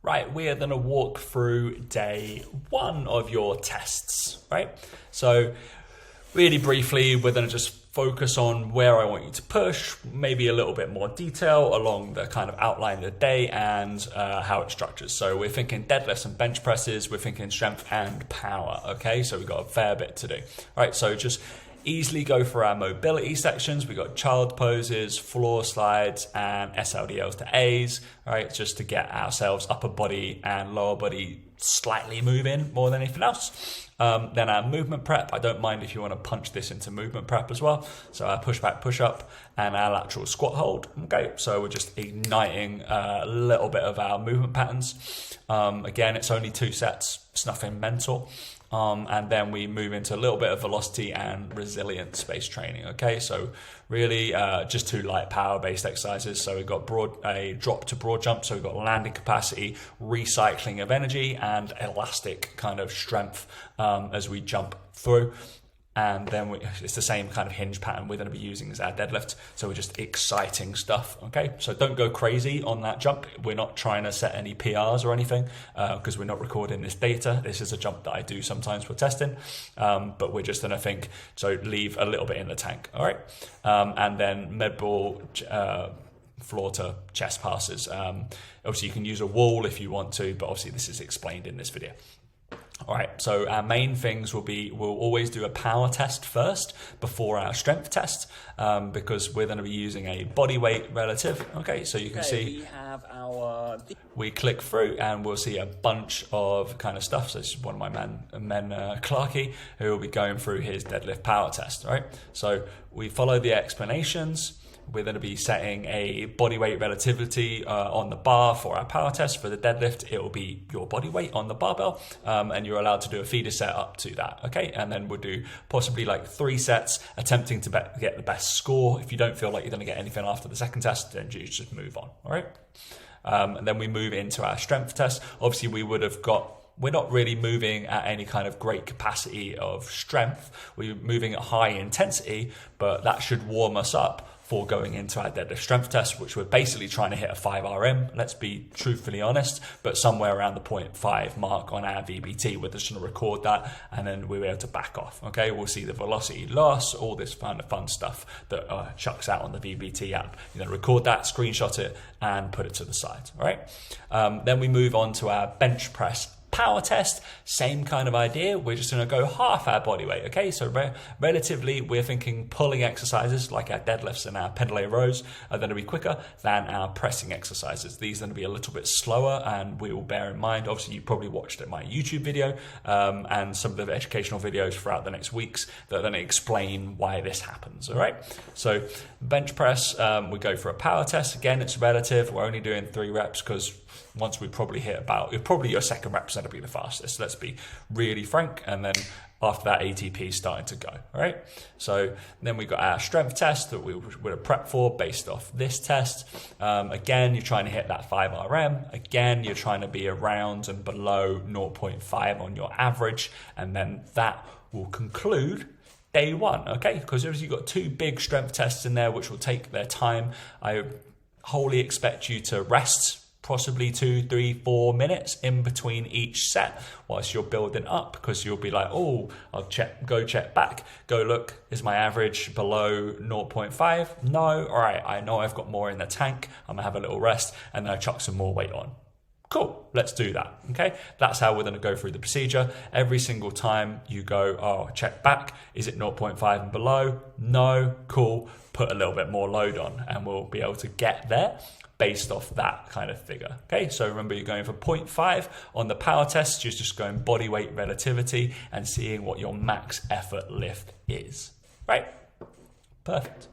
Right, we are going to walk through day one of your tests, right? So really briefly, we're going to just focus on where I want you to push, maybe a little bit more detail along the kind of outline of the day and how it structures. So we're thinking deadlifts and bench presses, we're thinking strength and power, okay? So we've got a fair bit to do. All right, so just easily go for our mobility sections. We've got child poses, floor slides, and SLDLs to A's, right? Just to get ourselves upper body and lower body slightly moving more than anything else. Then our movement prep, I don't mind if you want to punch this into movement prep as well. So our push back, push up, and our lateral squat hold. Okay, so we're just igniting a little bit of our movement patterns. Again, it's only 2 sets, it's nothing mental. And then we move into a little bit of velocity and resilience-based training. Okay, so really just 2 light power-based exercises. So we've got a drop to broad jump. So we've got landing capacity, recycling of energy, and elastic kind of strength as we jump through. And then it's the same kind of hinge pattern we're going to be using as our deadlift. So we're just exciting stuff, okay? So don't go crazy on that jump. We're not trying to set any PRs or anything because we're not recording this data. This is a jump that I do sometimes for testing, but we're just going to so leave a little bit in the tank, all right? And then med ball, floor to chest passes. Obviously, you can use a wall if you want to, but obviously this is explained in this video. All right, so our main things will be, we'll always do a power test first before our strength test because we're going to be using a body weight relative. Okay, so you can see we have our... We click through and we'll see a bunch of kind of stuff. So this is one of my men Clarkey, who will be going through his deadlift power test, all right? So we follow the explanations. We're going to be setting a body weight relativity on the bar for our power test. For the deadlift, it will be your body weight on the barbell, and you're allowed to do a feeder set up to that, okay? And then we'll do possibly like 3 sets, attempting to get the best score. If you don't feel like you're going to get anything after the second test, then you just move on, all right? And then we move into our strength test. Obviously, we're not really moving at any kind of great capacity of strength. We're moving at high intensity, but that should warm us up for going into our deadlift strength test, which we're basically trying to hit a 5 RM, let's be truthfully honest, but somewhere around the 0.5 mark on our VBT. We're just going to record that and then we'll be able to back off, okay? We'll see the velocity loss, all this kind of fun stuff that chucks out on the VBT app. You know, record that, screenshot it, and put it to the side, all right? Then we move on to our bench press power test, same kind of idea. We're just going to go half our body weight, okay? So relatively, we're thinking pulling exercises like our deadlifts and our pendlay rows are going to be quicker than our pressing exercises. These are going to be a little bit slower, and we will bear in mind, obviously you probably watched my YouTube video and some of the educational videos throughout the next weeks that are going to explain why this happens, all right? So bench press, we go for a power test. Again, it's relative. We're only doing 3 reps because once we probably hit probably your second rep's going to be the fastest. Let's be really frank. And then after that, ATP is starting to go. All right. So then we've got our strength test that we would have prepped for based off this test. Again, you're trying to hit that 5 RM. Again, you're trying to be around and below 0.5 on your average. And then that will conclude day 1. Okay. Because you've got 2 big strength tests in there, which will take their time. I wholly expect you to rest possibly 2, 3, 4 minutes in between each set whilst you're building up, because you'll be like, oh, I'll check back, go look, is my average below 0.5? No, all right, I know I've got more in the tank, I'm gonna have a little rest, and then I chuck some more weight on. Cool, let's do that, okay? That's how we're gonna go through the procedure. Every single time you go, oh, check back, is it 0.5 and below? No, cool, put a little bit more load on, and we'll be able to get there based off that kind of figure. Okay, so remember you're going for 0.5 on the power test, you're just going body weight relativity and seeing what your max effort lift is, right? Perfect.